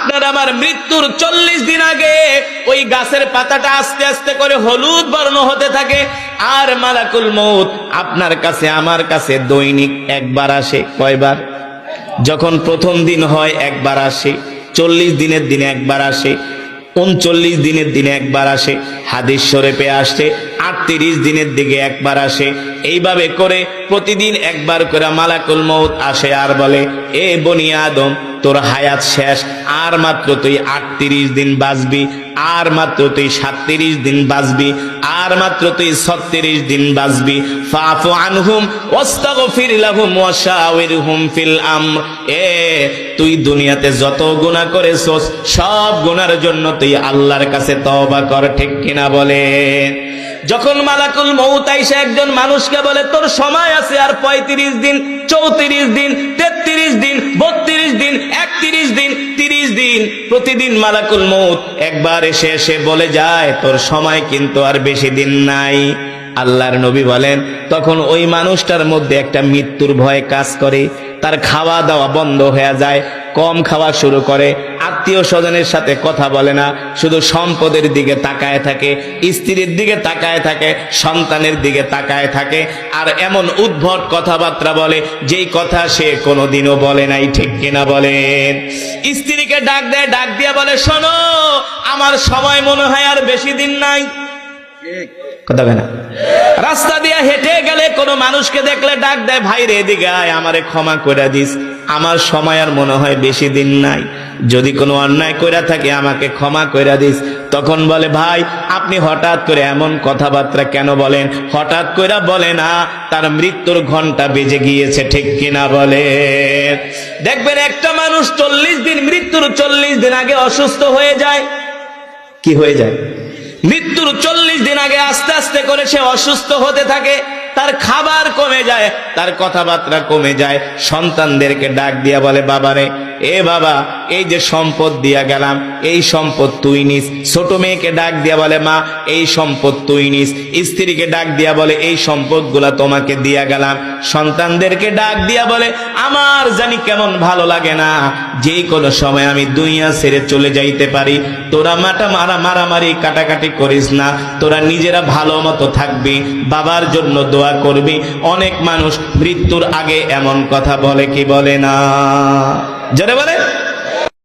আপনার আমার মৃত্যুর 40 দিন আগে ওই গাছের পাতাটা আস্তে আস্তে করে হলুদ বর্ণ হতে থাকে। আর মালাকুল মউত আপনার কাছে আমার কাছে দৈনিক একবার আসে। কয়বার? যখন প্রথম দিন হয় একবার আসে, 40 দিনের দিনে একবার আসে, 39 দিনের দিনে একবার আসে, হাদিস শরীফে আসছে 38 দিনের দিকে একবার আসে। এইভাবে করে প্রতিদিন একবার করে মালাকুল মউত আসে আর বলে, এ বনি আদম, তোর হায়াত শেষ, আর মাত্র তুই 38 দিন বাঁচবি, আর মাত্র তুই 37 দিন বাঁচবি, আর মাত্র তুই 36 দিন বাঁচবি। ফাফু আনহুম ওয়াস্তাগফির লাহুম ওয়াশাওয়িরহুম ফিল আমর। তুই দুনিয়াতে যত গুনাহ করেছস সব গুনার জন্য তুই আল্লাহর কাছে তওবা কর। ঠিক কিনা বলে? যখন মালাকুল মউত আইসা একজন মানুষকে বলে, তোর সময় আছে আর 35 দিন, 34 দিন, 33 দিন, 32 দিন, 31 দিন, 30 দিন, প্রতিদিন মালাকুল মউত একবার এসে এসে বলে যায়, তোর সময় কিন্তু আর বেশি দিন নাই। আল্লাহর নবী বলেন, তখন ওই মানুষটার মধ্যে একটা মৃত্যুর ভয় কাজ করে। তার খাওয়া দাওয়া বন্ধ হয়ে যায়, কম খাওয়া শুরু করে, আত্মীয় স্বজনের সাথে কথা বলে না, শুধু সম্পদের দিকে তাকায় থাকে, স্ত্রীর দিকে তাকায় থাকে, সন্তানের দিকে তাকায় থাকে, আর এমন উদ্ভট কথাবার্তা বলে যেই কথা সে কোনোদিনও বলে নাই। ঠিক কিনা বলেন? স্ত্রীকে ডাক দেয়, ডাক দিয়ে বলে, শোনো, আমার সময় মনে হয় আর বেশি দিন নাই। কথা বলে না? রাস্তা দিয়ে হেঁটে গেলে কোনো মানুষকে দেখলে ডাক দেয়, ভাই রে এদিকে আয়, আমারে ক্ষমা করে দিস, আমার সময় আর মনে হয় বেশি দিন নাই, যদি কোনো অন্যায় কইরা থাকে আমাকে ক্ষমা কইরা দিস। তখন বলে, ভাই আপনি হঠাৎ করে এমন কথাবার্তা কেন বলেন? হঠাৎ কইরা বলে না, তার মৃত্যুর ঘন্টা বেজে গিয়েছে। ঠিক কিনা বলে? দেখবেন একটা মানুষ 40 দিন, মৃত্যুর 40 দিন আগে অসুস্থ হয়ে যায়। কি হয়ে যায়? মৃত্যুর 40 দিন আগে আস্তে আস্তে করে সে অসুস্থ হতে থাকে, তার খাবার কমে যায়, তার কথাবার্তা কমে যায়। সন্তানদেরকে ডাক দিয়া বলে, বাবারে, এ বাবা, এই যে সম্পদ দিয়া গেলাম, এই সম্পদ তুই নিস। ছোট মেয়েকে ডাক দিয়া বলে, মা, এই সম্পদ তুই নিস। স্ত্রীকে ডাক দিয়া বলে, এই সম্পদগুলা তোমাকে দিয়া গেলাম। সন্তানদেরকে ডাক দিয়া বলে, আমার জানি কেমন ভালো লাগে না, যেই কোনো সময় আমি দুনিয়া ছেড়ে চলে যাইতে পারি। তোরা মারামারি কাটাকাটি করিস না, তোরা নিজেরা ভালো মতো থাকবি, বাবার জন্য দোয়া করবি। অনেক মানুষ মৃত্যুর আগে এমন কথা বলে কি বলে না? জোরে বলে।